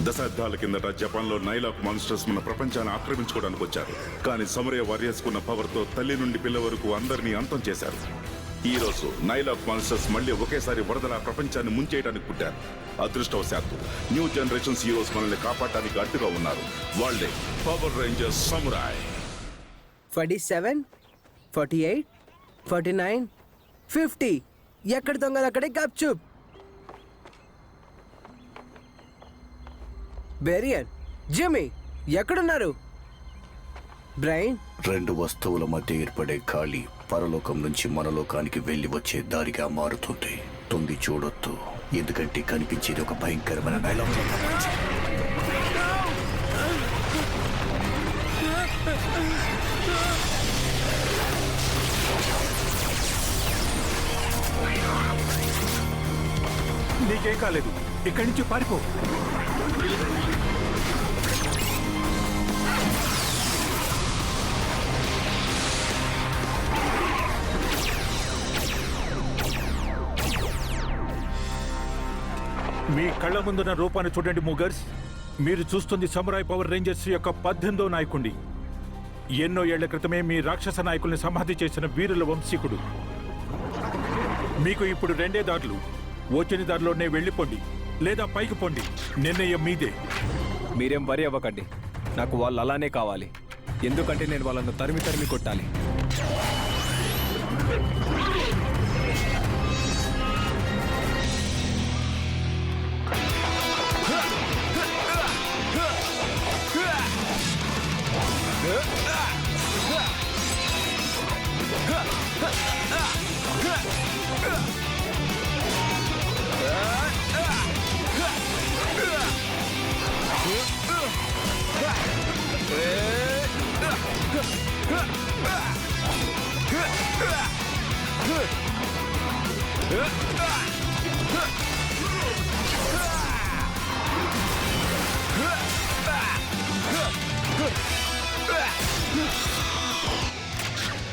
దశాబ్దాల కిందట జపాన్లో నైలాక్ మాన్స్టర్స్ మన ప్రపంచాన్ని ఆక్రమించుకోవడానికి వచ్చారు. కానీ సమరయ వారియర్స్ కున్న పవర్తో తల్లి నుండి పిల్ల వరకు అందరినీ అంతం చేశారు. ఈ రోజు నైలాక్ మాన్స్టర్స్ మళ్ళీ ఒకేసారి వరదల ప్రపంచాన్ని ముంచేయడానికి పుట్టారు. అదృష్టవశాత్తు న్యూ జనరేషన్స్ హీరోస్ మనల్ని కాపాడటానికి అడ్డుగా ఉన్నారు. వాళ్లే పవర్ రేంజర్స్ సమురాయ్. 47, 48, 49, 50. ఎక్కడ దొంగలు అక్కడే గప్చుప్. బేరియన్, జిమ్మీ ఎక్కడున్నారు? బ్రైన్, రెండు వస్తువుల మధ్య ఏర్పడే ఖాళీ పరలోకం నుంచి మనలోకానికి వెళ్లి వచ్చే దారిగా మారుతుంది. తొంగి చూడొద్దు, ఎందుకంటే కనిపించేది ఒక భయంకరమైన డైలాగ్. నీకేం కాలేదు, ఇక్కడి నుంచి పారిపో. మీ కళ్ళ ముందున్న రూపాన్ని చూడండి మూగర్స్. మీరు చూస్తుంది సమురాయ్ పవర్ రేంజర్స్ యొక్క 18వ నాయకుడి. ఎన్నో ఏళ్ల క్రితమే మీ రాక్షస నాయకుల్ని సమాధి చేసిన వీరుల వంశీకుడు. మీకు ఇప్పుడు రెండే దారులు. వచ్చిన దారిలోనే వెళ్ళిపోండి, లేదా పైకి పోండి. నిర్ణయం మీదే. మీరేం వరి అవ్వకండి, నాకు వాళ్ళు అలానే కావాలి. ఎందుకంటే నేను వాళ్ళను తరిమి తరిమి కొట్టాలి.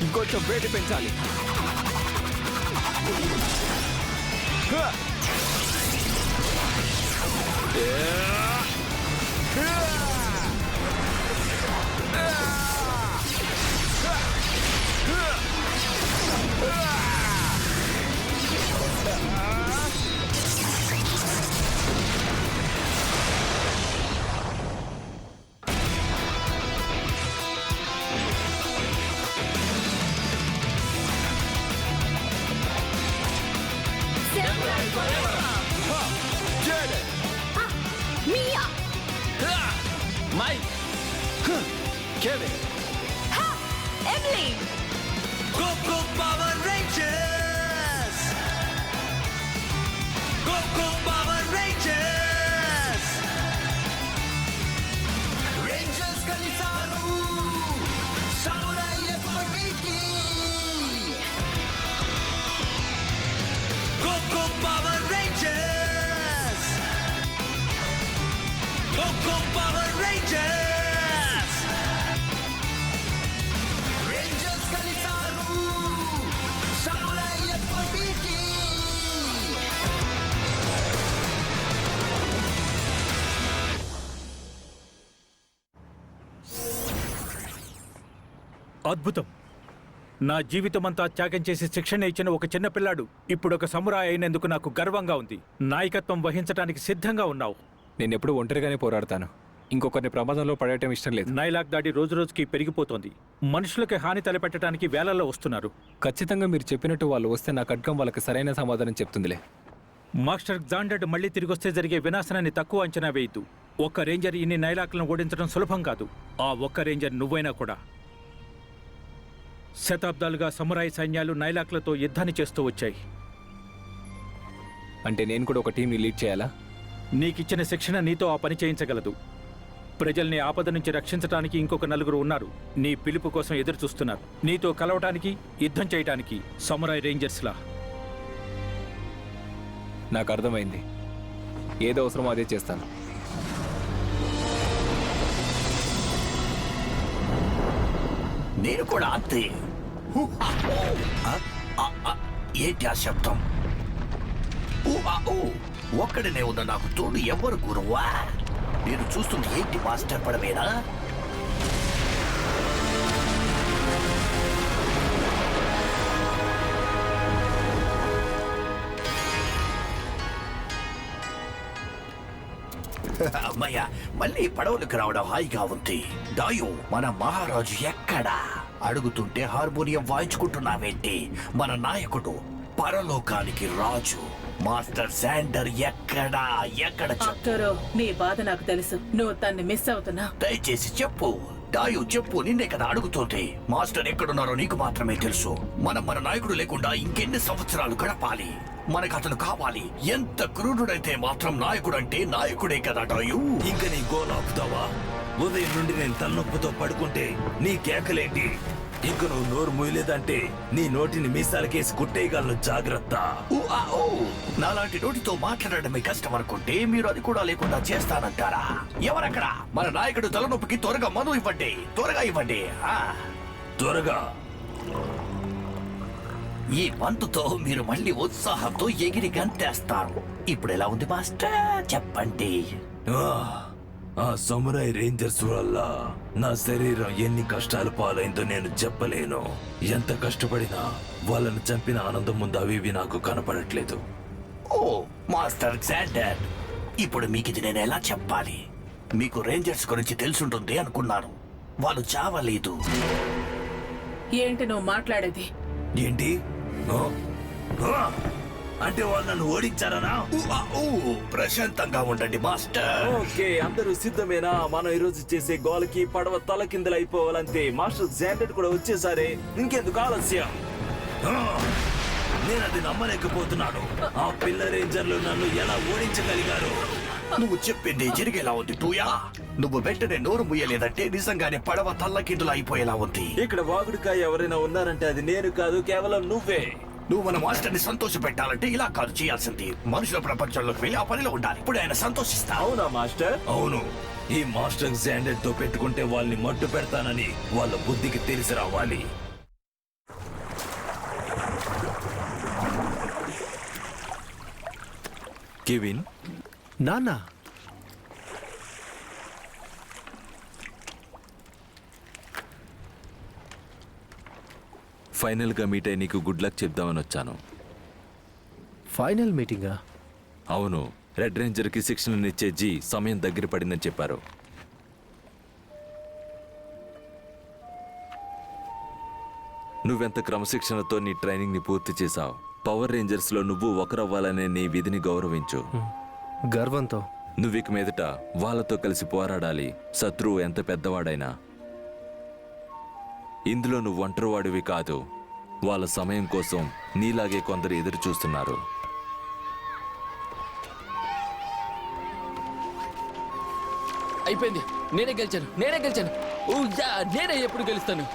ఇంకొంచెం వేడి పెంచాలి. అద్భుతం. నా జీవితమంతా త్యాగం చేసి శిక్షణ ఇచ్చిన ఒక చిన్న పిల్లాడు ఇప్పుడు ఒక సమురాయ్ అయినందుకు నాకు గర్వంగా ఉంది. నాయకత్వం వహించడానికి సిద్ధంగా ఉన్నావు. నేనెప్పుడు ఒంటరిగానే పోరాడతాను. ఇంకొకరిని ప్రమాదంలో పడేయటం ఇష్టం లేదు. నైలాక్ దాడి రోజురోజుకి పెరిగిపోతోంది. మనుషులకి హాని తలపెట్టడానికి వేలల్లో వస్తున్నారు. ఖచ్చితంగా మీరు చెప్పినట్టు వాళ్ళు వస్తే నా ఖడ్గం వాళ్ళకి సరైన సమాధానం చెప్తుందిలే. మాస్టర్ జాండర్డ్ మళ్ళీ తిరిగొస్తే జరిగే వినాశనాన్ని తక్కువ అంచనా వేయద్దు. ఒక్క రేంజర్ ఇన్ని నైలాక్లను ఓడించడం సులభం కాదు. ఆ ఒక్క రేంజర్ నువ్వైనా కూడా. శతాబ్దాలుగా సమురాయ్ సైన్యాలు నైలాక్లతో యుద్ధాన్ని చేస్తూ వచ్చాయి. అంటే నేను కూడా ఒక టీంని లీడ్ చేయాలా? నీకిచ్చిన శిక్షణ నీతో ఆ పని చేయించగలదు. ప్రజల్ని ఆపద నుంచి రక్షించడానికి ఇంకొక నలుగురు ఉన్నారు. నీ పిలుపు కోసం ఎదురు చూస్తున్నారు. నీతో కలవటానికి, యుద్ధం చేయటానికి. సమురాయ్ రేంజర్స్లా. నాకు అర్థమైంది. ఏదో అవసరమో అదే చేస్తాను. నేను కూడా అంతే. ఏంటి ఆ శబ్దం? ఒక్కడనే ఉన్న నాకు తోడు ఎవరు గురువా? నేను చూస్తుంది ఏంటి మాస్టర్ పడవేనా? అమ్మయ్య, మళ్ళీ పడవలకు రావడం హాయిగా ఉంది. దాయు, మన మహారాజు ఎక్కడా? అడుగుతుంటే హార్మోనియం వాయించుకుంటున్నావేంటి? మన నాయకుడు, పరలోకానికి రాజు మాస్టర్ శాండర్ ఎక్కడా? ఎక్కడ చెప్పు. అక్టోరో, నీ బాధ నాకు తెలుసు. నువ్వు తన్ని మిస్ అవుతున్నా. దయచేసి చెప్పు. దాయు చెప్పు, నిన్నే కదా అడుగుతోంది. మాస్టర్ ఎక్కడున్నారో నీకు మాత్రమే తెలుసు. మనం మన నాయకుడు లేకుండా ఇంకెన్ని సంవత్సరాలు గడపాలి? మనకు అతను కావాలి. ఎంత క్రూరుడైతే మాత్రం నాయకుడు అంటే నాయకుడే కదా డాయు. ఇంక నీ గోల్ ఆపుతావా? ఉదయం నుండి నేను తలనొప్పితో పడుకుంటే నీ కేకలేంటి? ఇంక నువ్వు నోరు మూయలేదంటే నీ నోటిని మీసాలకేసి కుట్టేయగలను. జాగ్రత్త. ఊ ఆ ఊ. నాలాంటి నోటితో మాట్లాడడమే కష్టం అనుకుంటే మీరు అది కూడా లేకుండా చేస్తానంటారా? ఎవరక్కడ? మన నాయకుడు తలనొప్పికి త్వరగా మందు ఇవ్వండి. త్వరగా ఇవ్వండి. త్వరగా. ఈ మందుతో మీరు మళ్ళీ ఉత్సాహంతో ఎగిరి గంతేస్తారు. ఇప్పుడు ఎలా ఉంది మాస్టర్? చెప్పండి. ఆ సమురాయ్ రేంజర్స్ వల్ల నా శరీరం ఎన్ని కష్టాలు పాలైందో నేను చెప్పలేను. ఎంత కష్టపడినా వాళ్ళని చంపిన ఆనందం ముందు అవి నాకు కనపడట్లేదు. ఓ మాస్టర్ శాండర్, ఇప్పుడు మీకు ఇది నేను ఎలా చెప్పాలి? మీకు రేంజర్స్ గురించి తెలుసుంటుంది అనుకున్నాను. వాళ్ళు చావలేదు. ఏంటి నువ్వు మాట్లాడేది? ఏంటి? ఆ? ఆ? అంటే వాళ్ళు నన్ను ఓడించారనా? ఊ ఆ ఊ. ప్రశాంతంగా ఉండండి మాస్టర్. ఓకే, అందరూ సిద్ధమేనా? మనం ఈ రోజు చేసే గోల్కి పడవ తలకిందులైపోవాలంతే. మాస్టర్ శాండర్ కూడా వచ్చేసారే, ఇంకెందుకు ఆలస్యం? ఆ! నేను అది నమ్మలేకపోతున్నాను. ఆ పిల్ల రేంజర్లు నన్ను ఎలా ఓడించగలిగారు? నువ్వు చెప్పింది జరిగేలా ఉంది టూయా. నువ్వు వెంటనే నోరు ముయ్యలేదంటే నిజంగానే పడవ తల్లకిందులు అయిపోయేలా ఉంది. ఇక్కడ వాగుడుకాయ ఎవరైనా ఉన్నారంటే అది నేను కాదు, కేవలం నువ్వే. నువ్వు మన మాస్టర్ ని సంతోష పెట్టాలంటే ఇలా కాదు చేయాల్సింది. మనుషుల ప్రపంచంలోకి వెళ్ళి ఆ పనిలో ఉండాలి. ఇప్పుడు ఆయన సంతోషిస్తా. అవునా మాస్టర్? అవును. ఈ మాస్టర్ శాండర్ తో పెట్టుకుంటే వాళ్ళని మట్టు పెడతానని వాళ్ళ బుద్ధికి తెలిసి రావాలి. కెవిన్, నాన్న, ఫైనల్ గా మీట్ అయి నీకు గుడ్ లక్ చెప్దామని వచ్చాను. ఫైనల్ మీటింగా? అవును, రెడ్ రేంజర్ కి శిక్షణనిచ్చే జీ సమయం దగ్గర పడిందని చెప్పారు. నువ్వెంత క్రమశిక్షణతో నీ ట్రైనింగ్ ని పూర్తి చేశావు. పవర్ రేంజర్స్ లో నువ్వు ఒకరవ్వాలనే నీ విధిని గౌరవించు. గర్వంతో. నువ్విక మీదట వాళ్ళతో కలిసి పోరాడాలి, శత్రువు ఎంత పెద్దవాడైనా. ఇందులో నువ్వు ఒంటరివాడివి కాదు. వాళ్ళ సమయం కోసం నీలాగే కొందరు ఎదురు చూస్తున్నారు. అయిపోయింది. నేనే గెలిచాను. ఓ యా, నేనే ఎప్పుడు గెలుస్తాను.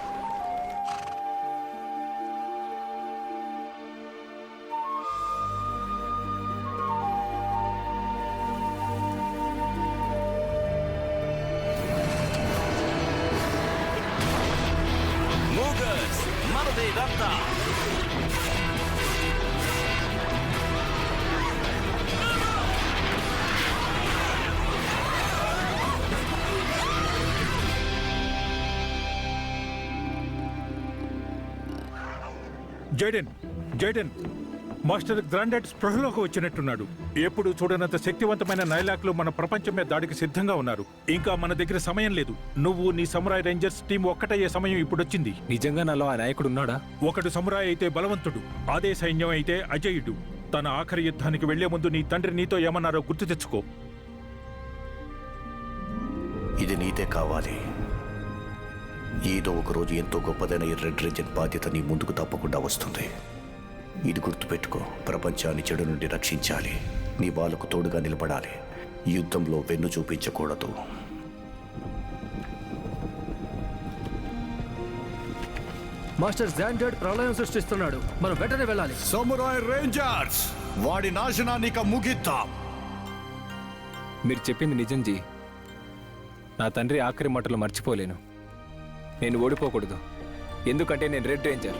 జైడెన్, మాస్టర్ గ్రాండెడ్ స్పృహలోకి వచ్చినట్టున్నాడు. ఎప్పుడు చూడనంత శక్తివంతమైన నైలాక్లు మన ప్రపంచం మీద దాడికి సిద్ధంగా ఉన్నారు. ఇంకా మన దగ్గర సమయం లేదు. నువ్వు నీ సమురాయ్ రేంజర్స్ టీం ఒక్కటయ్యే సమయం ఇప్పుడొచ్చింది. నిజంగా నాలో ఆ నాయకుడు ఉన్నాడా? ఒకడు సమురాయ్ అయితే బలవంతుడు, అదే సైన్యం అయితే అజయుడు. తన ఆఖరి యుద్ధానికి వెళ్లే ముందు నీ తండ్రి నీతో ఏమన్నారో గుర్తు తెచ్చుకో. ఇది నీదే కావాలి. ఏదో ఒక రోజు ఎంతో గొప్పదైన ఈ రెడ్ రేంజర్ బాధ్యత నీ ముందుకు తప్పకుండా వస్తుంది. ఇది గుర్తుపెట్టుకో. ప్రపంచాన్ని చెడు నుండి రక్షించాలి. నీ వాళ్ళకు తోడుగా నిలబడాలి. యుద్ధంలో వెన్ను చూపించకూడదు. మాస్టర్ శాండర్ ప్రళయం సృష్టిస్తున్నాడు. మనం వెంటనే వెళ్ళాలి. సమురాయ్ రేంజర్స్, వాడి నాశనాన్ని ముగిద్దాం. మీరు చెప్పింది నిజం జీ. నా తండ్రి ఆఖరి మాటలు మర్చిపోలేను. నేను ఓడిపోకూడదు, ఎందుకంటే నేను రెడ్ రేంజర్.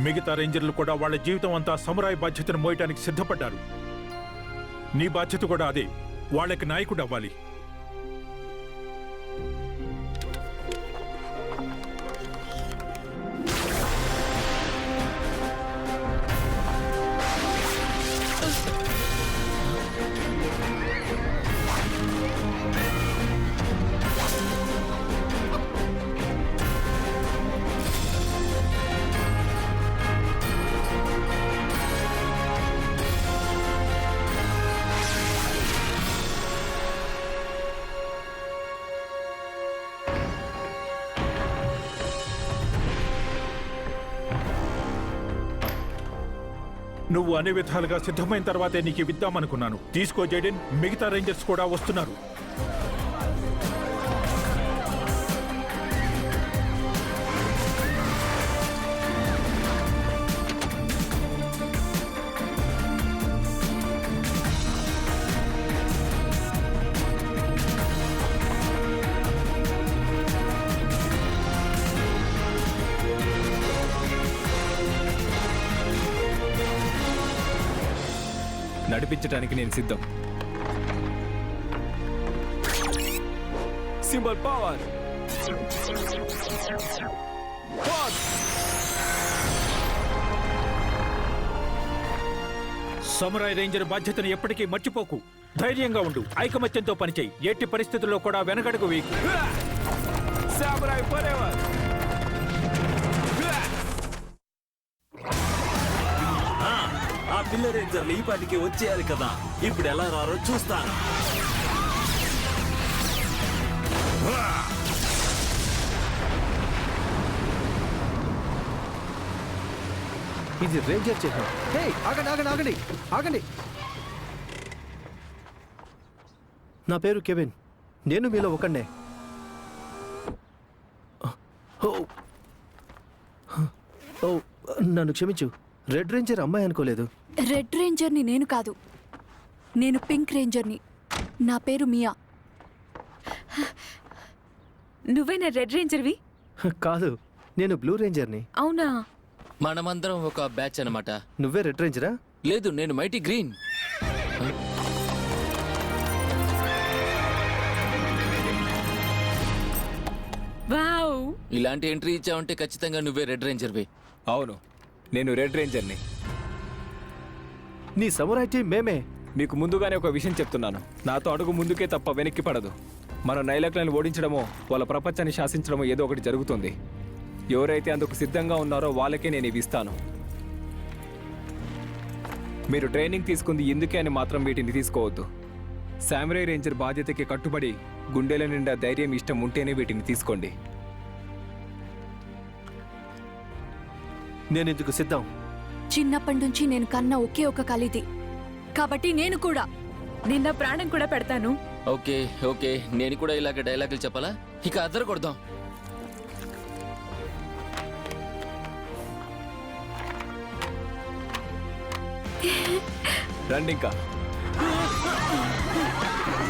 మిగతా రేంజర్లు కూడా వాళ్ళ జీవితం అంతా సమురాయ్ బాధ్యతను మోయటానికి సిద్ధపడ్డారు. నీ బాధ్యత కూడా అదే. వాళ్ళకి నాయకుడు అవ్వాలి. నువ్వు అన్ని విధాలుగా సిద్ధమైన తర్వాతే నీకు విద్దామనుకున్నాను. తీసుకో జైడెన్, మిగతా రేంజర్స్ కూడా వస్తున్నారు. నడిపించడానికి నేను సిద్ధం. Symbol power. సమురాయ్ రేంజర్ బాధ్యతను ఎప్పటికీ మర్చిపోకు. ధైర్యంగా ఉండు, ఐకమత్యంతో పనిచేయి. ఎట్టి పరిస్థితుల్లో కూడా వెనకడుగు వేయకు. సామురాయ్ ఫరెవర్. ఆ పిల్ల రేంజర్లు ఈ పాటికి వచ్చేయాలి కదా. ఇప్పుడు ఎలా రారో చూస్తాను. ఇది రేంజర్ చిహ్నం. హే, ఆగండి ఆగండి ఆగండి ఆగండి. నా పేరు కెవిన్. నేను మీలో ఒకడే. ఓ, నన్ను క్షమించు. రెడ్ రేంజర్ అమ్మాయి అనుకోలేదు. రెడ్ రేంజర్ని నేను కాదు, నేను పింక్ రేంజర్ని. నా పేరు మియా. నువ్వేనా రెడ్ రేంజర్వి? కాదు, నేను బ్లూ రేంజర్ని. అవునా? మనమందరం ఒక బ్యాచ్ అన్నమాట. నువ్వే రెడ్ రేంజరా? లేదు, నేను మైటీ గ్రీన్. వావ్, ఇలాంటి ఎంట్రీ ఇచ్చావంటే ఖచ్చితంగా నువ్వే రెడ్ రేంజర్వే. అవును, నేను రెడ్ రేంజర్ని. నీ సమురాయ్ టీం మేమే. మీకు ముందుగానే ఒక విషయం చెప్తున్నాను. నాతో అడుగు ముందుకే తప్ప వెనక్కి పడదు. మనం నైలాక్లను ఓడించడమో వాళ్ళ ప్రపంచాన్ని శాసించడమో ఏదో ఒకటి జరుగుతుంది. ఎవరైతే అందుకు సిద్ధంగా ఉన్నారో వాళ్ళకే నేను ఇవి ఇస్తాను. మీరు ట్రైనింగ్ తీసుకుంది ఎందుకే అని మాత్రం వీటిని తీసుకోవద్దు. సామురాయ్ రేంజర్ బాధ్యతకి కట్టుబడి గుండెల నిండా ధైర్యం, ఇష్టం ఉంటేనే వీటిని తీసుకోండి. నేను ఇందుకు సిద్ధం. చిన్నప్పటి నుంచి నేను కన్న ఒకే ఒక కలిది, కాబట్టి నేను కూడా నిన్న ప్రాణం కూడా పెడతాను. ఓకే ఓకే, నేను కూడా ఇలాగ డైలాగులు చెప్పాలా? ఇక అద్దరు కొడదాం. రండి ఇంకా.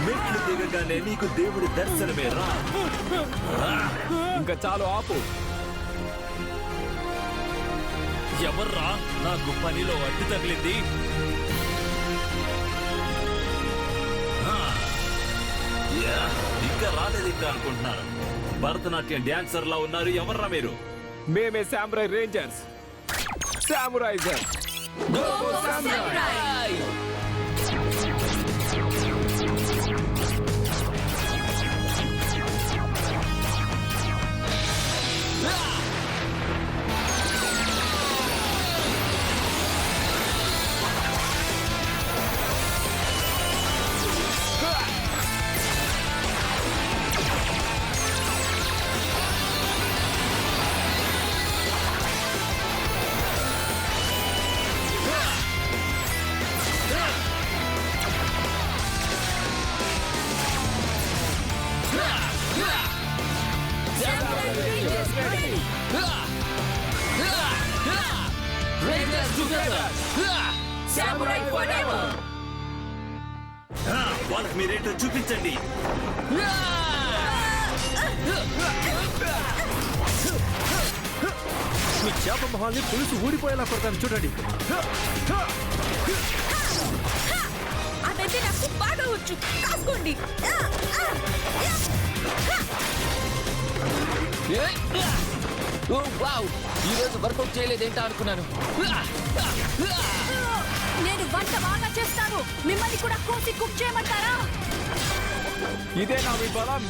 మెట్లు దిగగానే నీకు దేవుడి దర్శనమే రా. ఇంకా చాలు, ఆపు. ఎవర్రా నాకు పనిలో అడ్డు తగిలింది? ఇంకా రాలేదు ఇంకా అనుకుంటున్నారు. భరతనాట్యం డాన్సర్ లా ఉన్నారు. ఎవర్రా మీరు? మేమే సామురాయ్ రేంజర్స్. సామురైజర్. వాళ్ళకి మీరేంటో చూపించండి. మీ చేప మొహాన్ని పులుసు ఊడిపోయేలా కొడతాను చూడండి. అయితే నాకు బాగా వచ్చు. కాసుకోండి. వావ్, ఈ రోజు వర్కౌట్ చేయలేదేంటా అనుకున్నాను. నేను వంట బాగా చేస్తాను. మిమ్మల్ని కూడా కోసి కుక్ చేయమంటారా? ఇదే నా మీ బలం.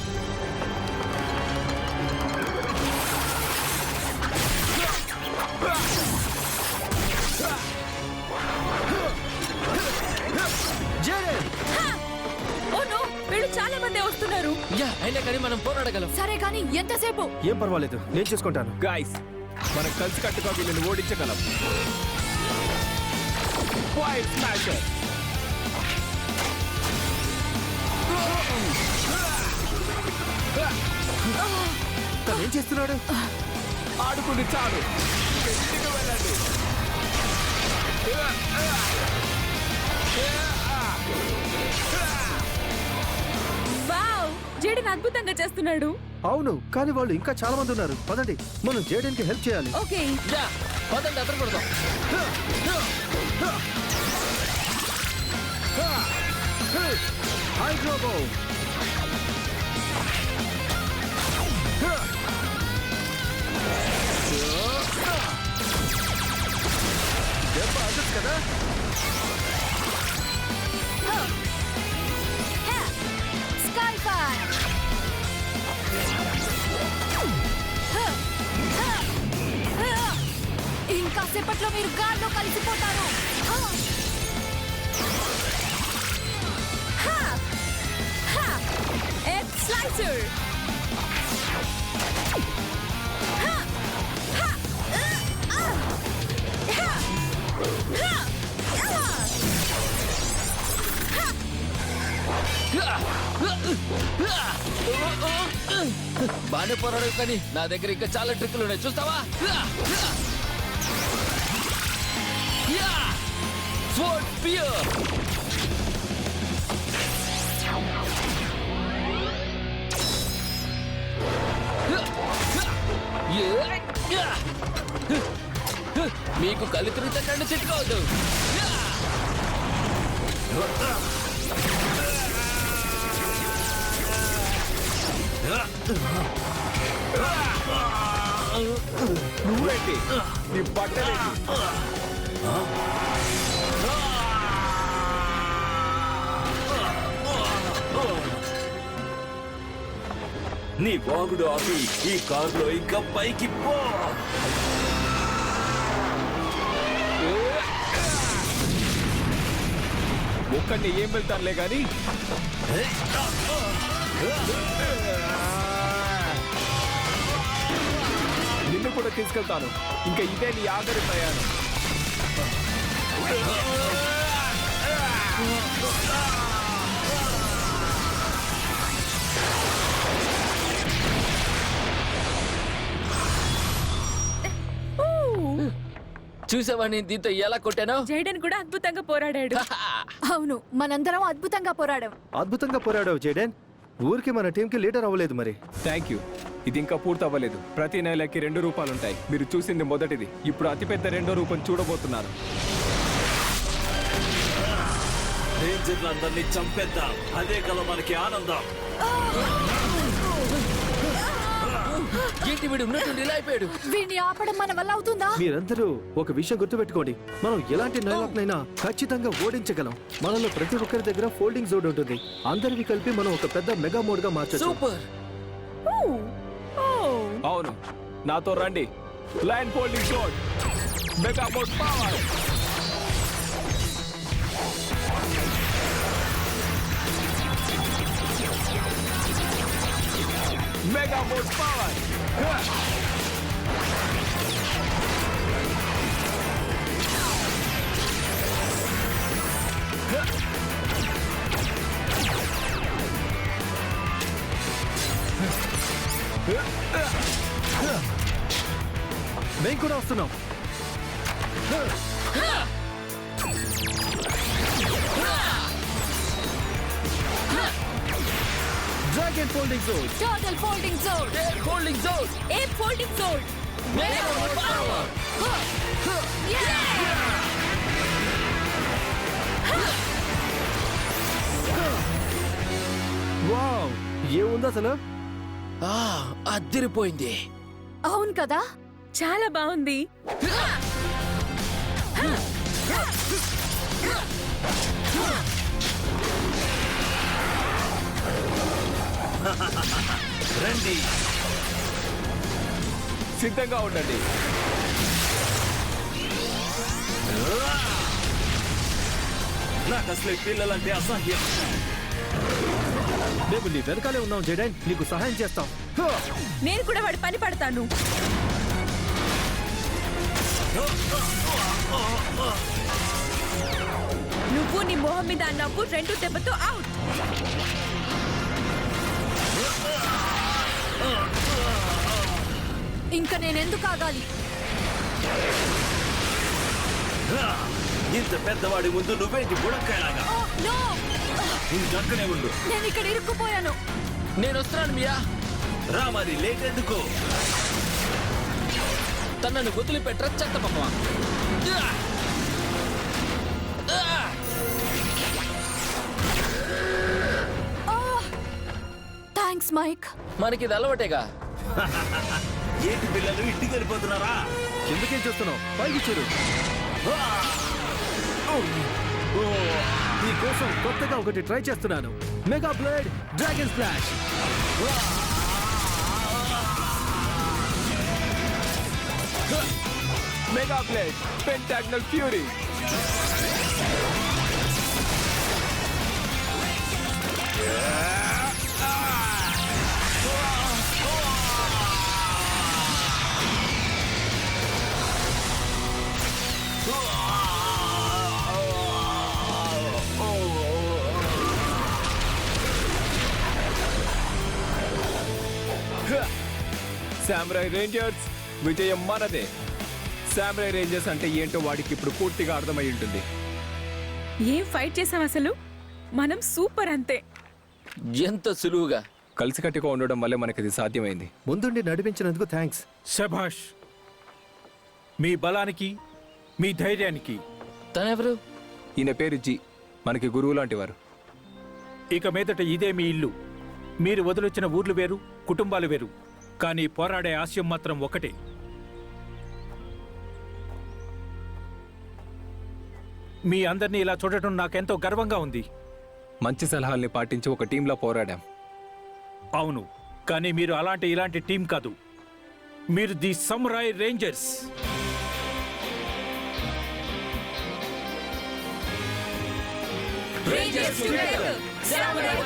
ఓ నో, వీళ్ళు చాలా మంది వస్తున్నారు. అయినా కానీ మనం పోరాడగలం. సరే కానీ ఎంతసేపు? ఏం పర్వాలేదు, నేను చూసుకుంటాను. గైస్, మనం కలిసి కట్టుగా వీళ్ళని ఓడించగలం. Fire smasher. తను ఏం చేస్తున్నాడు? ఆడుకుని చాలు, ఇంటికి వెళ్ళండి. వావ్, జేడెన్ అద్భుతంగా చేస్తున్నాడు. అవును, కానీ వాళ్ళు ఇంకా చాలా మంది ఉన్నారు. పదండి, మనం జేడెన్ కి హెల్ప్ చేయాలి. ఓకే, పదండి, అతను కొడదాం. హైడ్రోబో. దెబ్బ అదొచ్చు కదా. Sky fire. ఇంకా సేపట్లో మీరు గాల్లో కలిసిపోతారు. Egg slicer. బాగానే పోరాడు, కానీ నా దగ్గర ఇంకా చాలా ట్రిక్కులు ఉన్నాయి, చూస్తావా? Sword Spear. మీకు కళ్ళు తిరిగితే కళ్ళు చిట్టుకోవద్దు. నువ్వేంటి, నీ బట్టలేంటి? నీ బాగుడు ఆపి ఈ కారులో ఇంకా పైకి పో. ఒక్కడిని ఏం వెళ్తానులే గాని. నిన్ను కూడా తీసుకెళ్తాను. ఇంకా ఇదే నీ ఆఖరి ప్రయాణం. చూసావా నేను దీంతో ఎలా కొట్టాను? జేడెన్ కూడా అద్భుతంగా పోరాడాడు. అవును, మనందరం అద్భుతంగా పోరాడాం. అద్భుతంగా పోరాడావు జేడెన్. ఊరికి మన టీంకి లీడర్ అవ్వలేదు మరి. Thank you. ఇది ఇంకా పూర్తి అవ్వలేదు. ప్రతి నెలకి 2 రూపాలుంటాయి. మీరు చూసింది మొదటిది. ఇప్పుడు అతిపెద్ద 2వ రూపం చూడబోతున్నారు. రేంజర్లందరినీ చంపేద్దాం. అదే కదా మనకి ఆనందం. ఏంటి వీడు ఉన్నట్టు ఇలా అయిపోయాడు? వీడిని ఆపడం మన వల్ల అవుతుందా? మీరందరూ ఒక విషయం గుర్తుపెట్టుకోండి, మనం ఎలాంటి నైలాక్నైనా ఖచ్చితంగా ఓడించగలం. మనలో ప్రతి ఒక్కరి దగ్గర ఫోల్డింగ్ జోడ్ ఉంటుంది. అందరివి కలిపి మనం ఒక పెద్ద మెగా మోడ్ గా మార్చొచ్చు. సూపర్. అవును, నాతో రండి. Line folding shot, mega mode power. Mega mode power. మేము కూడా వస్తున్నాం. Dragon folding zone, total folding zone, folding zone, a folding zone. Mega mode power. Wow, ఏముంది అసలు? అదిరిపోయింది. అవును కదా? చాలా బాగుంది. రండి. సిద్ధంగా ఉండండి. నాకు అసలు పిల్లలంటే అసహ్యం. మేము నీ వెనకాలే ఉన్నాం జెడైన్, నీకు సహాయం చేస్తాం. నేను కూడా వాడి పని పడతాను. నువ్వు నీ మొహం మీద నవ్వు 2 దెబ్బతో అవుట్. ఇంకా నేనెందుకు ఆగాలి? ఇంత పెద్దవాడి ముందు నువ్వేంటి బుడక్కాయలాగా? ఓ, నో! ఇంకక్కనే ఉండు. నేను ఇక్కడ ఇరుక్కుపోయాను. నేను వస్తున్నాను మియా. రా మరి, లేట్ ఎందుకు? తనను వదిలిపెట్టరా చెత్త పాప. Thanks Mike. మనకి ఇది అలవాటేగా. ఏంటి పిల్లలు ఇంటికి వెళ్ళిపోతున్నారా? ఎందుకేం చూస్తున్నావు? పైకి చూడు. నీ కోసం కొత్తగా ఒకటి ట్రై చేస్తున్నాను. Mega blade dragon splash. Mega blade pentagonal fury. Samurai rangers విజయం మనదే. సామురాయ్ రేంజర్స్ అంటే ఏంటో వాడికి ఇప్పుడు పూర్తిగా అర్థమై ఉంటుంది. ఏం ఫైట్ చేసాం అసలు? మనం సూపర్ అంతే. ఎంత సులువుగా. కలిసికట్టుగా ఉండడం వల్లే మనకి ఇది సాధ్యమైంది. ముందుండి నడిపించినందుకు థ్యాంక్స్. శభాష్. మీ బలానికి, మీ ధైర్యానికి. తనెవరు? ఈయన పేరు జీ, మనకి గురువు లాంటి వారు. ఇక మీదట ఇదే మీ ఇల్లు. మీరు వదిలొచ్చిన ఊర్లు వేరు, కుటుంబాలు వేరు, కానీ పోరాడే ఆశయం మాత్రం ఒకటే. మీ అందరినీ ఇలా చూడటం నాకెంతో గర్వంగా ఉంది. మంచి సలహాల్ని పాటించి ఒక టీంలా పోరాడాం. అవును, కానీ మీరు ఇలాంటి టీం కాదు. మీరు the samurai Rangers. Rangers together, Samurai